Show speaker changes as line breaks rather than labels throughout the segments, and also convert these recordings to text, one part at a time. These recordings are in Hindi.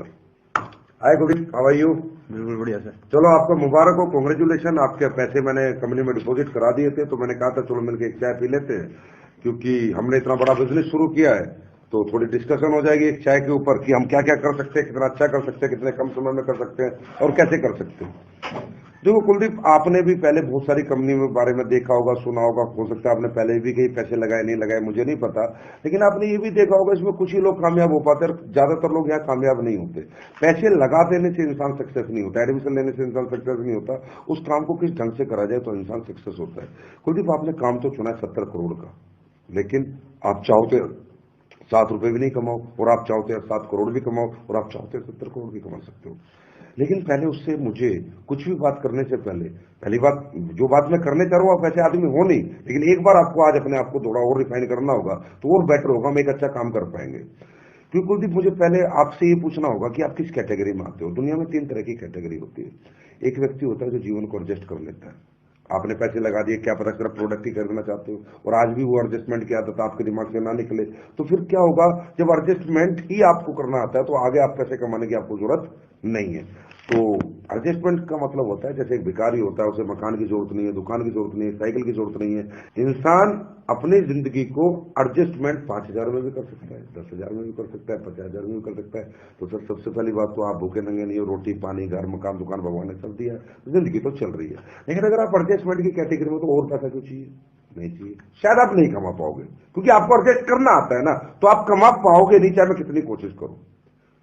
Hi Kuldeep, how are you?
बिल्कुल बढ़िया सर।
चलो आपको मुबारक हो, कांग्रेचुलेशन। आपके पैसे मैंने कंपनी में डिपॉजिट करा दिए थे, तो मैंने कहा था चलो मिलकर एक चाय पी लेते हैं, क्योंकि हमने इतना बड़ा बिजनेस शुरू किया है तो थोड़ी डिस्कशन हो जाएगी एक चाय के ऊपर कि हम क्या क्या कर सकते हैं, कितना अच्छा कर सकते हैं, कितने कम समय में कर सकते हैं और कैसे कर सकते हैं। देखो कुलदीप, आपने भी पहले बहुत सारी कंपनी में बारे में देखा होगा, सुना होगा, हो सकता है आपने पहले भी कहीं पैसे लगाए नहीं लगाए मुझे नहीं पता, लेकिन आपने ये भी देखा होगा इसमें कुछ ही लोग कामयाब हो पाते हैं, ज्यादातर लोग यहाँ कामयाब नहीं होते। पैसे लगा देने से इंसान सक्सेस नहीं होता, एडमिशन लेने से इंसान सक्सेस नहीं होता, उस काम को किस ढंग से करा जाए तो इंसान सक्सेस होता है। कुलदीप, आपने काम तो चुना है 70 करोड़ का, लेकिन आप चाहते 7 रुपए भी नहीं कमाओ, और आप चाहते हैं 7 करोड़ भी कमाओ, और आप चाहते हैं 70 करोड़ भी कमा सकते हो। लेकिन पहले उससे मुझे कुछ भी बात करने से पहली बात, जो बात मैं करने चाह रहा हूँ आप ऐसे आदमी हो नहीं, लेकिन एक बार आपको आज अपने आप को थोड़ा और रिफाइन करना होगा तो और बेटर होगा, हम एक अच्छा काम कर पाएंगे। क्योंकि कुलदीप, मुझे पहले आपसे ये पूछना होगा कि आप किस कैटेगरी में आते हो। दुनिया में 3 तरह की कैटेगरी होती है। एक व्यक्ति होता है जो जीवन को एडजस्ट कर लेता है। आपने पैसे लगा दिए, क्या पता सिर्फ प्रोडक्ट ही खरीदना चाहते हो और आज भी वो एडजस्टमेंट की आदत आपके दिमाग से ना निकले, तो फिर क्या होगा, जब एडजस्टमेंट ही आपको करना आता है तो आगे आप पैसे कमाने की आपको जरूरत नहीं है। तो एडजस्टमेंट का मतलब होता है, जैसे एक भिखारी होता है, उसे मकान की जरूरत नहीं है, दुकान की जरूरत नहीं है, साइकिल की जरूरत नहीं है। इंसान अपनी जिंदगी को एडजस्टमेंट 5,000 में भी कर सकता है, 10,000 में भी कर सकता है, 50,000 में भी कर सकता है। तो सर सबसे पहली बात तो आप भूखे नंगे नहीं हो, रोटी पानी घर मकान दुकान भगवान ने सब दिया है, जिंदगी तो चल रही है। लेकिन अगर आप एडजस्टमेंट की कैटेगरी में, तो और पैसा क्यों चाहिए? नहीं चाहिए, शायद आप नहीं कमा पाओगे, क्योंकि आपको एडजस्ट करना आता है ना, तो आप कमा पाओगे नहीं चाहे मैं कितनी कोशिश करूं।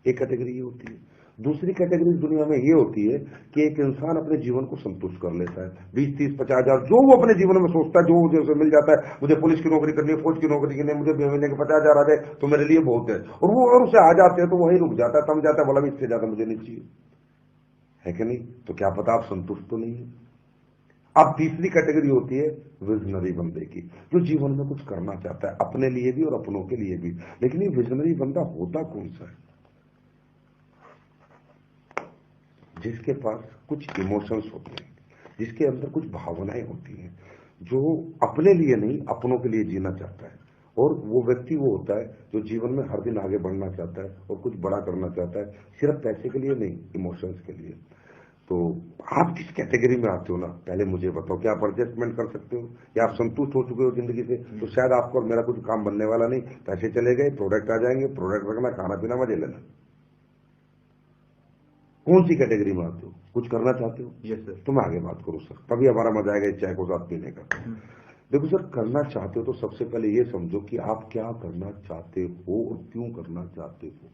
एक कैटेगरी ये होती है। दूसरी कैटेगरी दुनिया में ये होती है कि एक इंसान अपने जीवन को संतुष्ट कर लेता है, 20, 30, 50,000 जो वो अपने जीवन में सोचता है, जो मुझे उसे मिल जाता है, मुझे पुलिस की नौकरी करनी है, फौज की नौकरी करनी है, मुझे महीने के 50,000 आ जाए तो मेरे लिए बहुत है, और वो अगर उसे आ जाते हैं तो वहीं रुक जाता है, थम जाता है, बोला भी इससे ज्यादा मुझे नहीं चाहिए, है कि नहीं? तो क्या पता आप संतुष्ट तो नहीं है। अब तीसरी कैटेगरी होती है विजनरी बंदे की, जो जीवन में कुछ करना चाहता है, अपने लिए भी और अपनों के लिए भी। लेकिन ये विजनरी बंदा होता कौन सा है? जिसके पास कुछ इमोशंस होते हैं, जिसके अंदर कुछ भावनाएं होती हैं, जो अपने लिए नहीं अपनों के लिए जीना चाहता है। और वो व्यक्ति वो होता है जो जीवन में हर दिन आगे बढ़ना चाहता है और कुछ बड़ा करना चाहता है, सिर्फ पैसे के लिए नहीं, इमोशंस के लिए। तो आप किस कैटेगरी में आते हो ना, पहले मुझे बताओ। क्या आप एडजस्टमेंट कर सकते हो, या आप संतुष्ट हो चुके हो जिंदगी से? तो शायद आपको और मेरा कुछ काम बनने वाला नहीं, पैसे चले गए, प्रोडक्ट आ जाएंगे, प्रोडक्ट रखना, खाना पीना, मजे लेना। कौन सी कैटेगरी में आते हो? कुछ करना चाहते हो?
Yes sir.
तो मैं आगे बात करूं सर, तभी हमारा मजा आएगा इस चाय को साथ पीने का। देखो सर, करना चाहते हो तो सबसे पहले ये समझो कि आप क्या करना चाहते हो और क्यों करना चाहते हो।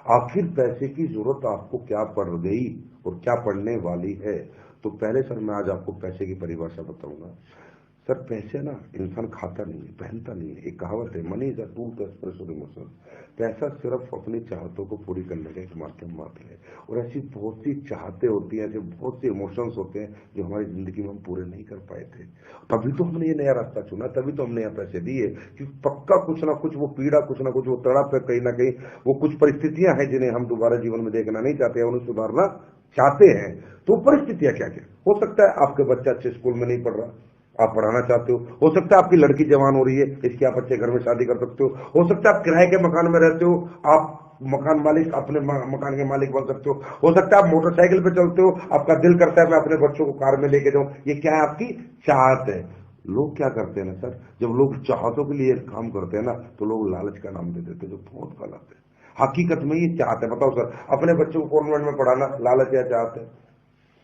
आखिर पैसे की जरूरत आपको क्या पड़ गई और क्या पड़ने वाली है? तो पहले सर मैं आज आपको पैसे की परिभाषा बताऊंगा। सर पैसे ना इंसान खाता नहीं है, पहनता नहीं है। एक कहावत है, money is a tool to express your emotion. पैसा सिर्फ अपनी चाहतों को पूरी करने का एक माध्यम मात्र है। और ऐसी बहुत सी चाहते होती हैं, ऐसे बहुत से इमोशंस होते हैं जो हमारी जिंदगी में हम पूरे नहीं कर पाए थे। तभी तो हमने ये नया रास्ता चुना, तभी तो हमने यहाँ पैसे दिए, क्योंकि पक्का कुछ ना कुछ वो पीड़ा, कुछ ना कुछ वो तड़प है, कहीं ना कहीं वो कुछ परिस्थितियां हैं जिन्हें हम दोबारा जीवन में देखना नहीं चाहते हैं, उन्हें सुधारना चाहते हैं। तो परिस्थितियां क्या क्या हो सकता है? आपके बच्चा अच्छे स्कूल में नहीं पढ़ रहा, आप पढ़ाना चाहते हो सकता है आपकी लड़की जवान हो रही है, इसकी आप अच्छे घर में शादी कर सकते हो सकता है आप किराए के मकान में रहते हो, आप मकान मालिक, अपने मकान के मालिक बन सकते हो सकता है आप मोटरसाइकिल पे चलते हो, आपका दिल करता है मैं अपने बच्चों को कार में लेके जाऊं। ये क्या है? आपकी चाहत है। लोग क्या करते हैं ना सर, जब लोग चाहतों के लिए काम करते हैं ना, तो लोग लालच का नाम दे देते हैं, जो बहुत गलत है। हकीकत में ये चाहते हैं। बताओ सर, अपने बच्चों को कॉन्वेंट में पढ़ाना लालच या चाहते हैं?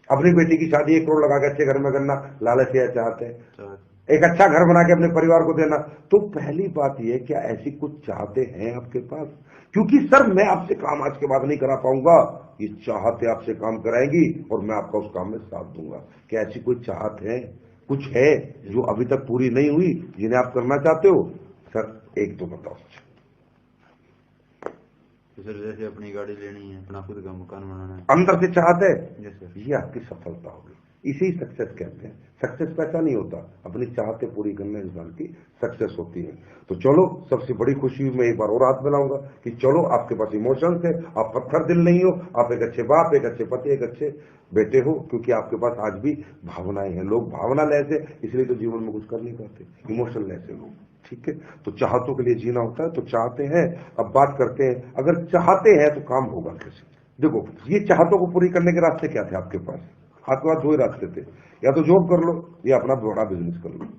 अपनी बेटी की शादी 1 करोड़ लगा के अच्छे घर में करना लालच या चाहते हैं? एक अच्छा घर बना के अपने परिवार को देना। तो पहली बात यह, क्या ऐसी कुछ चाहते हैं आपके पास? क्योंकि सर मैं आपसे काम आज के बाद नहीं करा पाऊंगा, ये चाहते आपसे काम कराएंगी और मैं आपका उस काम में साथ दूंगा। क्या ऐसी कोई चाहत है, कुछ है जो अभी तक पूरी नहीं हुई, जिन्हें आप करना चाहते हो? सर एक तो बताओ।
तो सर जैसे अपनी गाड़ी लेनी है, अपना खुद का मकान बनाना है,
अंदर से चाहत है,
यस सर।
ये आपकी सफलता होगी, इसी सक्सेस कहते हैं। सक्सेस पैसा नहीं होता, अपनी चाहते पूरी करने इंसान की सक्सेस होती है। तो चलो, सबसे बड़ी खुशी मैं एक बार और हाथ मिलाऊंगा कि चलो आपके पास इमोशंस है, आप पत्थर दिल नहीं हो, आप एक अच्छे बाप, एक अच्छे पति, एक अच्छे बेटे हो, क्योंकि आपके पास आज भी भावनाएं हैं। लोग भावना लेस है, इसलिए तो जीवन में कुछ कर नहीं पाते, इमोशन लेस है लोग। ठीक है, तो चाहतों के लिए जीना होता है, तो चाहते हैं। अब बात करते हैं, अगर चाहते हैं तो काम होगा कैसे। देखो, ये चाहतों को पूरी करने के रास्ते क्या थे आपके पास? आपके पास दो ही रास्ते थे, या तो जॉब कर लो या अपना बड़ा बिजनेस कर लो।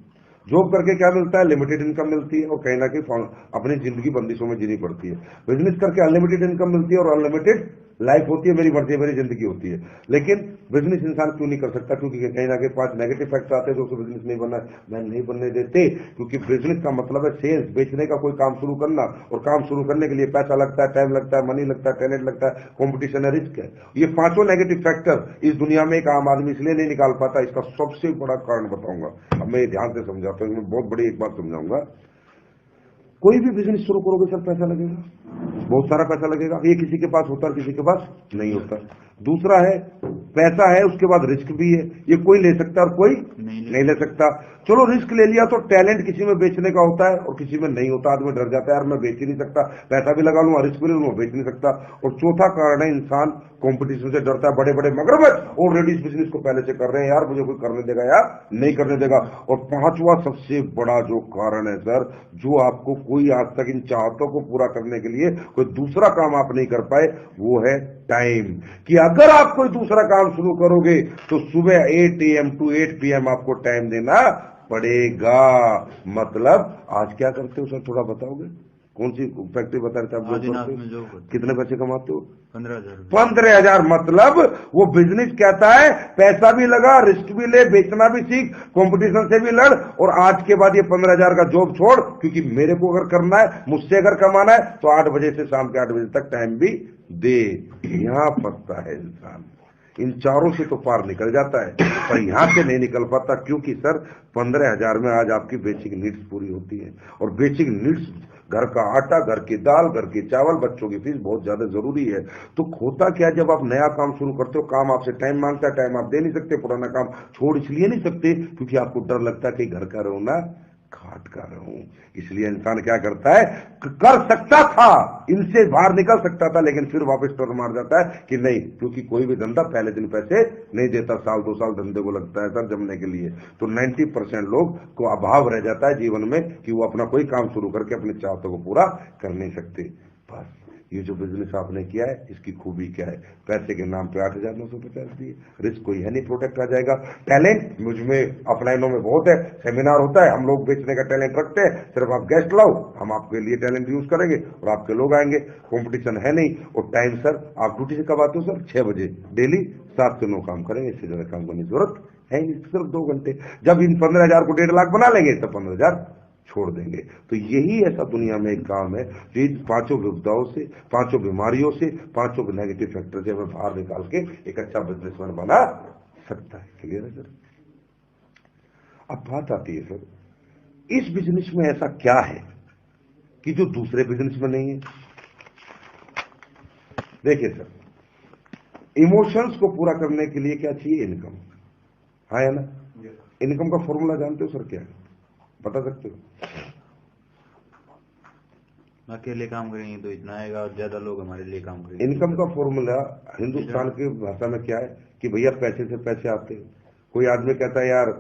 जॉब करके क्या मिलता है? लिमिटेड इनकम मिलती है और कहीं ना कहीं अपनी जिंदगी बंदिशों में जीनी पड़ती है। बिजनेस करके अनलिमिटेड इनकम मिलती है और अनलिमिटेड लाइफ होती है, मेरी मर्जी मेरी जिंदगी होती है। लेकिन बिजनेस इंसान क्यों नहीं कर सकता? क्योंकि कहीं ना कहीं 5 नेगेटिव फैक्टर आते हैं जो उसे बिजनेस नहीं बनना मैं नहीं बनने देते। क्योंकि बिजनेस का मतलब है सेल्स, बेचने का कोई काम शुरू करना, और काम शुरू करने के लिए पैसा लगता है, टाइम लगता है, मनी लगता है, टैलेंट लगता है, कॉम्पिटिशन है, रिस्क है। ये 5 नेगेटिव फैक्टर इस दुनिया में एक आम आदमी इसलिए नहीं निकाल पाता। इसका सबसे बड़ा कारण बताऊंगा, अब मैं ये ध्यान से समझाता हूँ। मैं बहुत बड़ी एक बात समझाऊंगा। कोई भी बिजनेस शुरू करोगे सर पैसा लगेगा, बहुत सारा पैसा लगेगा। ये किसी के पास होता है, किसी के पास नहीं होता। दूसरा है, पैसा है उसके बाद रिस्क भी है। ये कोई ले सकता है और कोई नहीं ले सकता। चलो रिस्क ले लिया तो टैलेंट किसी में बेचने का होता है और किसी में नहीं होता। आदमी डर जाता है, यार मैं बेच ही नहीं सकता, पैसा भी लगा लूंगा, रिस्क भी ले लूंगा, बेच नहीं सकता। और चौथा कारण है, इंसान कंपटीशन से डरता है। बड़े बड़े मगरमच्छ ऑलरेडी इस बिजनेस को पहले से कर रहे हैं, यार मुझे कोई करने देगा यार नहीं करने देगा। और पांचवा सबसे बड़ा जो कारण है सर, जो आपको कोई आज तक इन चाहतों को पूरा करने के लिए कोई दूसरा काम आप नहीं कर पाए, वो है टाइम। कि अगर आप कोई दूसरा काम शुरू करोगे तो सुबह 8 AM to 8 PM आपको टाइम देना पड़ेगा। मतलब आज क्या करते हो सर, थोड़ा बताओगे? कौन सी फैक्ट्री बता रहे थे आप?
आदिनाथ में जॉब करते
कितने पैसे कमाते हो?
15,000।
15,000। मतलब वो बिजनेस कहता है पैसा भी लगा, रिस्क भी ले, बेचना भी सीख, कंपटीशन से भी लड़, और आज के बाद ये 15,000 का जॉब छोड़, क्योंकि मेरे को अगर करना है, मुझसे अगर कमाना है तो 8 बजे से शाम के 8 बजे तक टाइम भी दे। यहां फंसता है इंसान। इन चारों से तो पार निकल जाता है, पर यहां से नहीं निकल पाता। क्योंकि सर 15,000 में आज आपकी बेसिक नीड्स पूरी होती है, और बेसिक नीड्स घर का आटा, घर की दाल, घर के चावल, बच्चों की फीस बहुत ज्यादा जरूरी है। तो होता क्या, जब आप नया काम शुरू करते हो, काम आपसे टाइम मांगता है, टाइम आप दे नहीं सकते। पुराना काम छोड़ इसलिए नहीं सकते क्योंकि आपको डर लगता है कि घर का रहो ना घाट का रहूं। इसलिए इंसान क्या करता है, कर सकता था, इनसे बाहर निकल सकता था, लेकिन फिर वापस टर्न मार जाता है कि नहीं, क्योंकि कोई भी धंधा पहले दिन पैसे नहीं देता, साल 2 साल धंधे को लगता है सर जमने के लिए। तो 90% लोग को अभाव रह जाता है जीवन में कि वो अपना कोई काम शुरू करके अपनी चाहतों को पूरा कर नहीं सकते। बस ये जो बिजनेस आपने किया है, इसकी खूबी क्या है? पैसे के नाम पे 8,950 दिए, रिस्क कोई है नहीं, प्रोटेक्ट आ जाएगा। टैलेंट मुझ में अपलाइनों में बहुत है, सेमिनार होता है, हम लोग बेचने का टैलेंट रखते हैं, सिर्फ आप गेस्ट लाओ, हम आपके लिए टैलेंट यूज करेंगे और आपके लोग आएंगे। कंपटीशन है नहीं। और टाइम सर, आप ड्यूटी से कब आते हो सर? 6 बजे डेली, 7 से 9 काम करेंगे, इससे ज्यादा काम करने की जरूरत है नहीं, सिर्फ 2 घंटे। जब इन 15,000 को 1.5 लाख बना लेंगे तो 15,000 छोड़ देंगे। तो यही ऐसा दुनिया में एक काम है जो इन 5 विपदाओं से, 5 बीमारियों से, 5 नेगेटिव फैक्टर से हमें बाहर निकाल के एक अच्छा बिजनेसमैन बना सकता है। क्लियर है सर? अब बात आती है सर, इस बिजनेस में ऐसा क्या है कि जो दूसरे बिजनेस में नहीं है? देखिए सर, इमोशंस को पूरा करने के लिए क्या चाहिए? इनकम। हाँ है ना? इनकम का फॉर्मूला जानते हो सर क्या है? बता सकते हो?
अकेले काम करेंगे तो इतना आएगा और ज्यादा लोग हमारे लिए काम करेंगे।
इनकम का फॉर्मूला हिंदुस्तान की भाषा में क्या है कि भैया पैसे से पैसे आते हैं। कोई आदमी कहता है यार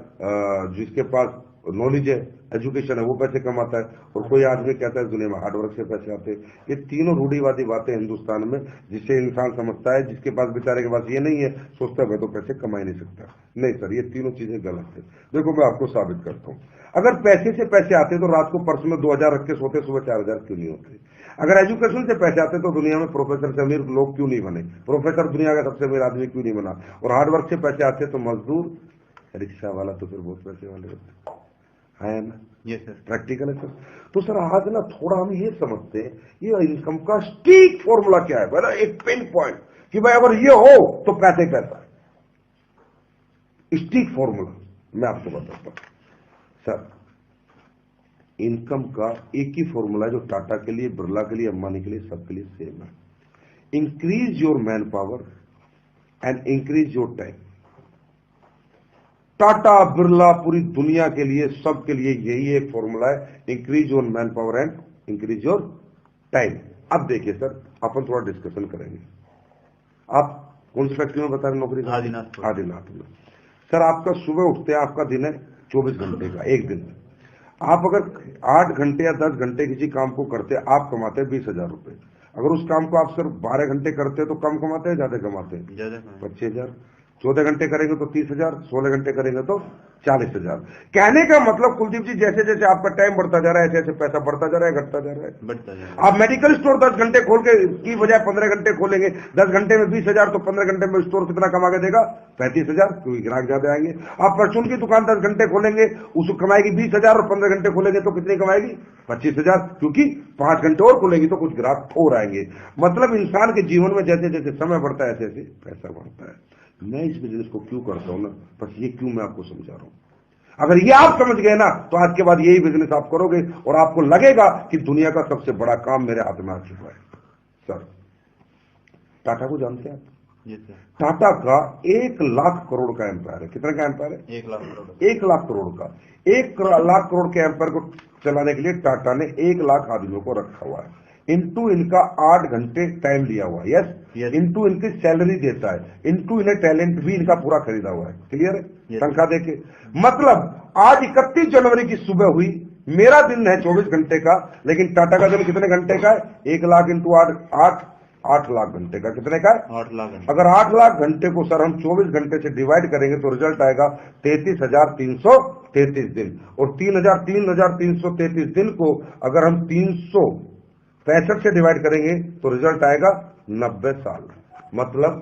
जिसके पास नॉलेज है, एजुकेशन है, वो पैसे कमाता है, और कोई आदमी कहता है दुनिया में हार्डवर्क से पैसे आते हैं। ये तीनों रूढ़िवादी बातें हिंदुस्तान में, जिससे इंसान समझता है, जिसके पास बेचारे के पास ये नहीं है, सोचता है मैं तो पैसे कमा ही नहीं सकता। नहीं सर, ये तीनों चीजें गलत है। देखो मैं आपको साबित करता हूँ। अगर पैसे से पैसे आते तो रात को पर्स में 2,000 रख के सोते, सुबह 4,000 क्यों नहीं होते? अगर एजुकेशन से पैसे आते तो दुनिया में प्रोफेसर से अमीर लोग क्यों नहीं बने? प्रोफेसर दुनिया का सबसे अमीर आदमी क्यों नहीं बना? और हार्डवर्क से पैसे आते तो मजदूर, रिक्शा वाला तो फिर बहुत पैसे वाले होते है ना?
ये सर
प्रैक्टिकल है सर। तो सर आज ना थोड़ा हम ये समझते हैं, ये इनकम का स्टीक फॉर्मूला क्या है, बड़ा एक पिन पॉइंट कि भाई अगर ये हो तो पैसे पैसा। स्टीक फॉर्मूला मैं आपको बताता हूं सर। इनकम का एक ही फॉर्मूला है जो टाटा के लिए, बिरला के लिए, अंबानी के लिए, सबके लिए सेम है। Increase your man power and increase your time. Tata, Birla, पूरी दुनिया के लिए, सबके लिए यही एक फॉर्मूला है, increase your man power and increase your time. अब देखिए सर, अपन थोड़ा डिस्कशन करेंगे। आप कौन सी फैक्ट्री में बता रहे नौकरी? आदिनाथ में। सर आपका सुबह उठते हैं, आपका दिन है 24 घंटे का, एक दिन। आप अगर 8 घंटे या 10 घंटे किसी काम को करते, आप कमाते 20,000 रुपए। अगर उस काम को आप सिर्फ 12 घंटे करते तो कम कमाते हैं, ज्यादा कमाते हैं?
ज्यादा कमाए।
25,000। 14 घंटे करेंगे तो 30,000, 16 घंटे करेंगे तो 40,000। कहने का मतलब कुलदीप जी, जैसे जैसे आपका टाइम बढ़ता जा रहा है, ऐसे ऐसे पैसा बढ़ता जा रहा है, घटता जा रहा है।
बढ़ता जाएगा।
आप मेडिकल स्टोर 10 घंटे खोल के की बजाय 15 घंटे खोलेंगे, 10 घंटे में 20,000, तो 15 घंटे में स्टोर कितना कमा के देगा? 35,000, क्योंकि ग्राहक ज्यादा आएंगे। आप परचून की दुकान 10 घंटे खोलेंगे, उसको कमाएगी 20,000, और 15 घंटे खोलेंगे तो कितनी कमाएगी? 25,000, क्योंकि 5 घंटे और खोलेगी तो कुछ ग्राहक और आएंगे। मतलब इंसान के जीवन में जैसे जैसे समय बढ़ता है, ऐसे ऐसे पैसा बढ़ता है। मैं इस बिजनेस को क्यों करता हूं ना, बस ये क्यों मैं आपको समझा रहा हूं। अगर ये आप समझ गए ना, तो आज के बाद यही बिजनेस आप करोगे और आपको लगेगा कि दुनिया का सबसे बड़ा काम मेरे हाथ में आ चुका है। सर, टाटा को जानते हैं आप?
जी सर।
टाटा का 1 लाख करोड़ का एम्पायर है। कितने का एम्पायर है?
1 लाख करोड़।
1 लाख करोड़ का। 1 लाख करोड़ के एम्पायर को चलाने के लिए टाटा ने 1 लाख आदमियों को रखा हुआ है। इनटू इनका 8 घंटे टाइम लिया हुआ है। यस, इनटू इनकी सैलरी देता है, इनटू इन्हें टैलेंट भी इनका पूरा खरीदा हुआ है। क्लियर है? तनख्वाह देके मतलब आज 31 जनवरी की सुबह हुई, मेरा दिन है 24 घंटे का, लेकिन टाटा का दिन कितने घंटे का है? 1 लाख इंटू 8 लाख घंटे का। कितने का है?
8 लाख घंटे।
अगर 8 लाख घंटे को सर हम 24 घंटे से डिवाइड करेंगे तो रिजल्ट आएगा 33,333 दिन। और 3,333 दिन को अगर हम 365 से डिवाइड करेंगे तो रिजल्ट आएगा 90 साल। मतलब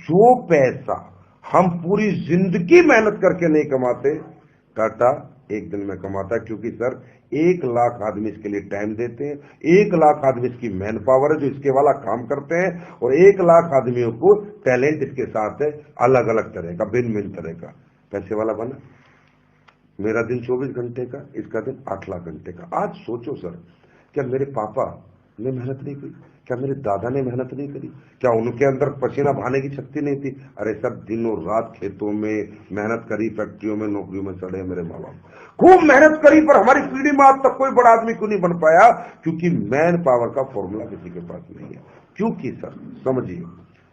जो पैसा हम पूरी जिंदगी मेहनत करके नहीं कमाते, टाटा एक दिन में कमाता है। क्योंकि सर 1 लाख आदमी इसके लिए टाइम देते हैं, 1 लाख आदमी इसकी मैन पावर है जो इसके वाला काम करते हैं, और 1 लाख आदमियों को टैलेंट इसके साथ है, अलग अलग तरह का, भिन्न भिन्न तरह का। पैसे वाला बना। मेरा दिन 24 घंटे का, इसका दिन 8 लाख घंटे का। आज सोचो सर, क्या मेरे पापा ने मेहनत नहीं की? क्या मेरे दादा ने मेहनत नहीं करी? क्या उनके अंदर पसीना बहाने की शक्ति नहीं थी? अरे सब दिनों रात खेतों में मेहनत करी, फैक्ट्रियों में, नौकरियों में चढ़े मेरे माँ बाप, खूब मेहनत करी। पर हमारी पीढ़ी में आज तक कोई बड़ा आदमी क्यों नहीं बन पाया? क्योंकि मैन पावर का फॉर्मूला किसी के पास नहीं है। क्योंकि सर समझिए,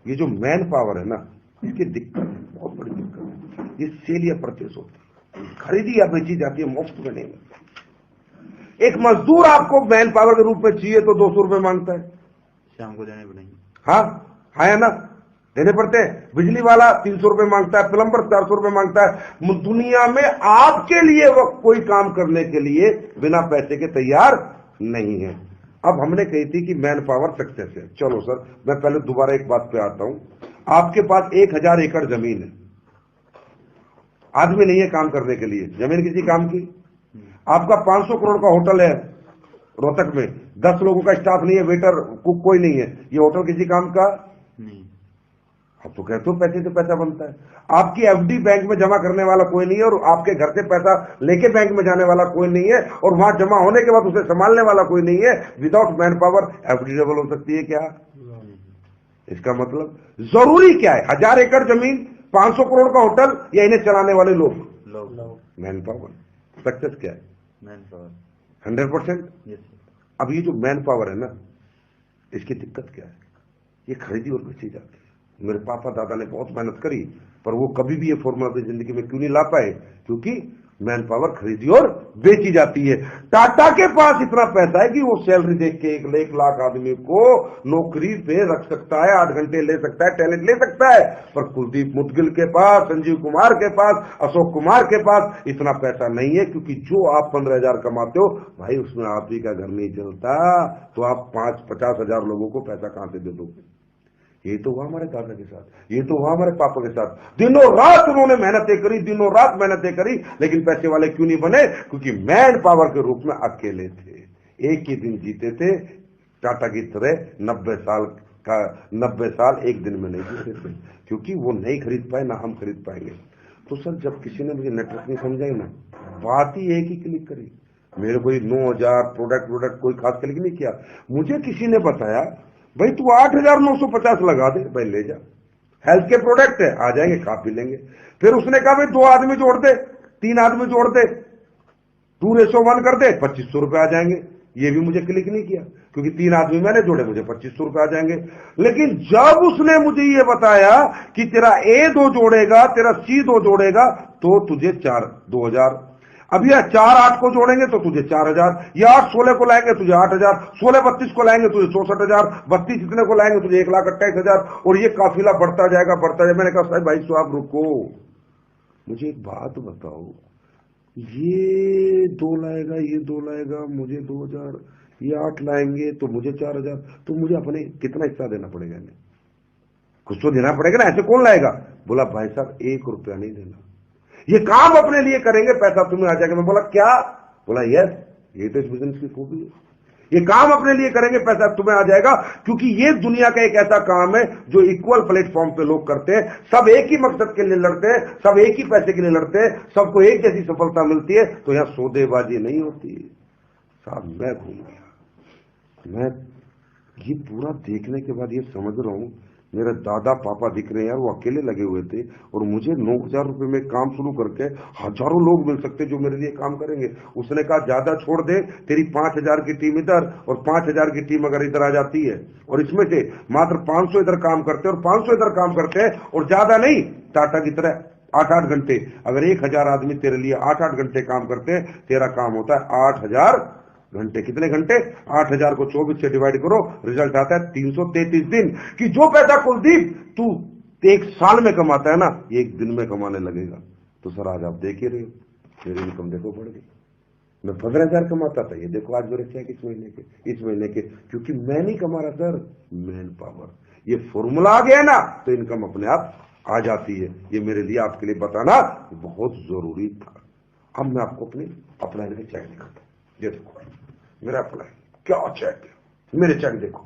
ये जो मैन पावर है ना, इसकी दिक्कत है, बहुत बड़ी दिक्कत है। ये सेल या परचेस होती है, खरीदी या बेची जाती है, मुफ्त में नहीं मिलती। एक मजदूर आपको मैन पावर के रूप में चाहिए तो 200 रुपए मांगता है,
शाम को देने पड़ेंगे।
हाँ है ना, देने पड़ते हैं। बिजली वाला 300 रुपए मांगता है, प्लम्बर 400 रुपए मांगता है। दुनिया में आपके लिए वो कोई काम करने के लिए बिना पैसे के तैयार नहीं है। अब हमने कही थी कि मैन पावर सक्सेस है। चलो सर, मैं पहले दोबारा एक बात पे आता हूं। आपके पास 1000 एकड़ जमीन है, आदमी नहीं है काम करने के लिए, जमीन किसी काम की। आपका 500 करोड़ का होटल है रोहतक में, 10 लोगों का स्टाफ नहीं है, वेटर कुक कोई नहीं है, ये होटल किसी काम का
नहीं।
आप तो कहते हो पैसे से पैसा बनता है। आपकी एफडी बैंक में जमा करने वाला कोई नहीं है, और आपके घर से पैसा लेके बैंक में जाने वाला कोई नहीं है, और वहां जमा होने के बाद उसे संभालने वाला कोई नहीं है। Without man power FD double हो सकती है क्या? इसका मतलब जरूरी क्या है? 1000 एकड़ जमीन, 500 करोड़ का होटल, या इन्हें चलाने वाले लोग? Man power. सक्सेस क्या है?
Man power
100%।
यस।
अब ये जो मैन पावर है ना, इसकी दिक्कत क्या है? ये खरीदी और बेची जाती है। मेरे पापा दादा ने बहुत मेहनत करी, पर वो कभी भी ये फॉर्मूला अपनी जिंदगी में क्यों नहीं ला पाए? क्योंकि मैन पावर खरीदी और बेची जाती है। टाटा के पास इतना पैसा है कि वो सैलरी देख के 1 लाख आदमी को नौकरी पे रख सकता है, 8 घंटे ले सकता है, टैलेंट ले सकता है। पर कुलदीप मुदगिल के पास, संजीव कुमार के पास, अशोक कुमार के पास इतना पैसा नहीं है। क्योंकि जो आप 15,000 कमाते हो भाई, उसमें आप ही का घर नहीं चलता, तो आप 50 हजार लोगों को पैसा कहां से दे दोगे? ये तो हुआ हमारे दादा के साथ, ये तो हुआ हमारे पापा के साथ। दिनों रात उन्होंने मेहनतें करी, दिनों रात मेहनतें करी, लेकिन पैसे वाले क्यों नहीं बने? क्योंकि मैन पावर के रूप में अकेले थे, एक ही दिन जीते थे। टाटा की तरह 90 साल एक दिन में नहीं जीते थे, क्योंकि वो नहीं खरीद पाए, ना हम खरीद पाएंगे। तो सर, जब किसी ने मुझे नेटवर्क नहीं समझाई ना, बात ही एक ही क्लिक करी। मेरे कोई 9000 प्रोडक्ट कोई खास क्लिक नहीं किया। मुझे किसी ने बताया, भाई तू 8,950 लगा दे, भाई ले जा, हेल्थ के प्रोडक्ट है, आ जाएंगे, खा पी लेंगे। फिर उसने कहा भाई 2 आदमी जोड़ दे, 3 आदमी जोड़ दे, 2:1 कर दे, 2500 रुपए आ जाएंगे। ये भी मुझे क्लिक नहीं किया, क्योंकि 3 आदमी मैंने जोड़े, मुझे 2500 रुपए आ जाएंगे। लेकिन जब उसने मुझे ये बताया कि तेरा A 2 जोड़ेगा, तेरा C 2 जोड़ेगा, तो तुझे 2,000, अब ये 4-8 को जोड़ेंगे तो तुझे 4,000, ये 8-16 को लाएंगे तुझे 8,000, 16-32 को लाएंगे तुझे 64,000, 32 इतने को लाएंगे तुझे 1,28,000, और ये काफिला बढ़ता जाएगा बढ़ता जाएगा। मैंने कहा साहब भाई साहब रुको, मुझे एक बात बताओ, ये 2 लाएगा, ये 2 लाएगा, मुझे 2,000, ये 8 लाएंगे तो मुझे 4,000, तो मुझे अपने कितना हिस्सा देना पड़ेगा इन्हें? कुछ तो देना पड़ेगा ना, ऐसे कौन लाएगा? बोला भाई साहब 1 रुपया नहीं देना, ये काम अपने लिए करेंगे, पैसा तुम्हें आ जाएगा। मैं बोला क्या? बोला यस, ये तो इस बिजनेस की खूबी है, ये काम अपने लिए करेंगे, पैसा तुम्हें आ जाएगा, क्योंकि ये दुनिया का एक ऐसा काम है जो इक्वल प्लेटफॉर्म पे लोग करते हैं, सब एक ही मकसद के लिए लड़ते हैं, सब एक ही पैसे के लिए लड़ते हैं, सबको एक जैसी सफलता मिलती है, तो यहां सौदेबाजी नहीं होती। साहब मैं घूम गया, मैं ये पूरा देखने के बाद ये समझ रहा हूं, मेरे दादा पापा दिख रहे हैं यार, वो अकेले लगे हुए थे, और मुझे 9,000 रुपए में काम शुरू करके हजारों लोग मिल सकते जो मेरे लिए काम करेंगे। उसने कहा ज्यादा छोड़ दे, तेरी 5,000 की टीम इधर और 5,000 की टीम अगर इधर आ जाती है, और इसमें से मात्र 500 इधर काम करते हैं और 500 इधर काम करते हैं, और ज्यादा नहीं, टाटा की तरह 8-8 घंटे, अगर 1,000 आदमी तेरे लिए 8-8 घंटे काम करते हैं, तेरा काम होता है 8,000 घंटे। कितने घंटे? 8,000 को 24 से डिवाइड करो, रिजल्ट आता है 333 दिन। कि जो पैसा कुलदीप तू 1 साल में कमाता है ना, 1 दिन में कमाने लगेगा। तो सर आज आप देख ही रहे हो, मेरी इनकम देखो बढ़ गई। मैं 15,000 कमाता था, ये देखो आज मेरे चेक इस महीने के, क्योंकि मैं नहीं कमा रहा सर, मैन पावर, ये फॉर्मूला आ गया ना, तो इनकम अपने आप आ जाती है। ये मेरे लिए आपके लिए बताना बहुत जरूरी था। अब मैं आपको अपने अपलाइन के चेक दिखाता हूं, ये देखो मेरा अप्लाई, क्या चेक है, मेरे चेक देखो।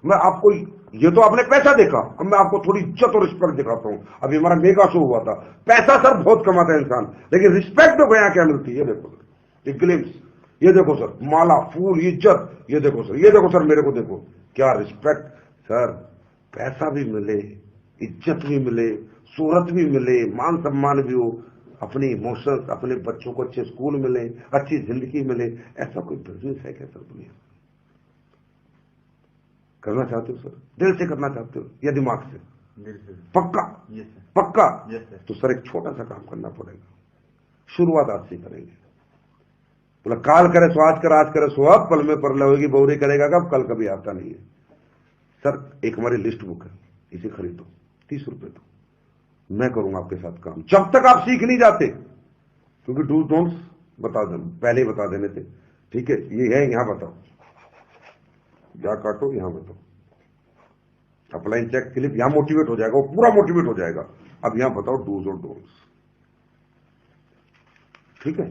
मैं आपको, ये तो आपने पैसा देखा, अब मैं आपको थोड़ी इज्जत और रिस्पेक्ट दिखाता हूं। अभी हमारा मेगा शो हुआ था, पैसा सर बहुत कमाता है इंसान, लेकिन रिस्पेक्ट देखो यहां क्या मिलती है। ये देखो सर, एक ग्लिम्स, ये देखो सर, माला, फूल, इज्जत, ये देखो सर, ये देखो सर, मेरे को देखो क्या रिस्पेक्ट। सर पैसा भी मिले, इज्जत भी मिले, शोहरत भी मिले, मान सम्मान भी हो, अपने इमोशंस, अपने बच्चों को अच्छे स्कूल मिले, अच्छी जिंदगी मिले, ऐसा कोई बिजनेस है क्या सर दुनिया? करना चाहते हो सर? दिल से करना चाहते हो या दिमाग से?
दिल से।
पक्का?
Yes sir.
पक्का?
Yes sir.
तो सर एक छोटा सा काम करना पड़ेगा, शुरुआत आज से करेंगे। बोला काल करे सो आज कर, आज करे सो अब, पल में परलय होगी, बहुरी करेगा कब, कल कभी आता नहीं है। सर एक हमारी लिस्ट बुक है, इसे खरीदो, 30 रुपए दो, मैं करूंगा आपके साथ काम, जब तक आप सीख नहीं जाते, क्योंकि डूज डोंट्स बता देना, पहले ही बता देने थे, ठीक है? ये है, यहां बताओ, या काटो, यहां बताओ, अपलाइन चेक क्लिप, यहां मोटिवेट हो जाएगा, वो पूरा मोटिवेट हो जाएगा। अब यहां बताओ डूज और डोंट्स, ठीक है?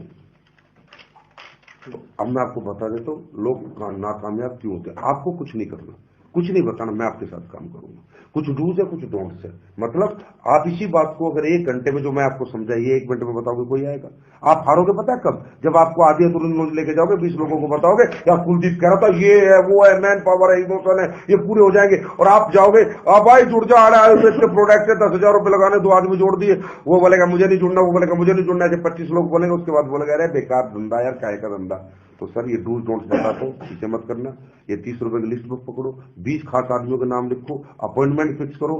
तो अब मैं आपको बता देता हूं लोग नाकामयाब क्यों होते हैं। आपको कुछ नहीं करना, कुछ नहीं बताना, मैं आपके साथ काम करूंगा। कुछ डूज है, कुछ डोंट्स है, मतलब आप इसी बात को अगर 1 घंटे में जो मैं आपको समझाइए 1 मिनट में बताओगे, कोई आएगा? आप हारोगे पता है कब? जब आपको आधी अधूरी नॉलेज लेके जाओगे, 20 लोगों को बताओगे यार कुलदीप कह रहा था ये है, वो है, मैन पावर है, इमोशन है, ये पूरे हो जाएंगे, और आप जाओगे, आप भाई जुड़ जा, इसके प्रोडक्ट है, 10,000 रुपए लगाने, 2 आदमी जोड़ दिए, वो बोलेगा मुझे नहीं जुड़ना, वो बोलेगा मुझे नहीं जुड़ना, जब 25 लोग बोलेंगे उसके बाद बोलेगा अरे बेकार धंधा यार, काय का धंधा। तो सर ये डूज डोंट्स बताता हूं, इसे मत करना। ये 30 रुपए की लिस्ट बुक पकड़ो, 20 खास आदमियों के नाम लिखो, अपॉइंटमेंट फिक्स करो,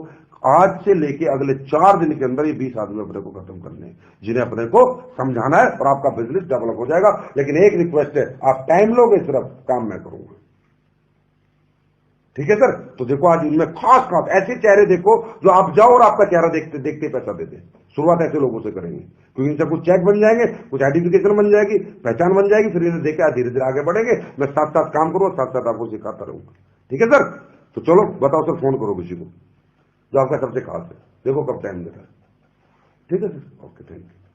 आज से लेके अगले 4 दिन के अंदर ये 20 आदमी अपने को खत्म करने हैं, जिन्हें अपने को समझाना है, और आपका बिजनेस डेवलप हो जाएगा। लेकिन एक रिक्वेस्ट है, आप टाइम लोगे, सिर्फ काम मैं करूंगा, ठीक है सर? तो देखो आज उनमें खास ऐसे चेहरे देखो जो आप जाओ और आपका चेहरा देखते देखते पैसा दे दे। शुरुआत ऐसे लोगों से करेंगे, क्योंकि इनसे कुछ चेक बन जाएंगे, कुछ आइडेंटिफिकेशन बन जाएगी, पहचान बन जाएगी, फिर इन्हें देखा धीरे धीरे आगे बढ़ेंगे। मैं साथ साथ काम करूंगा, साथ साथ आपको सिखाता रहूंगा, ठीक है सर? तो चलो बताओ सर, फोन करो किसी को जो आपका सबसे खास है, देखो कब टाइम देता है, ठीक है सर? Okay, thank you.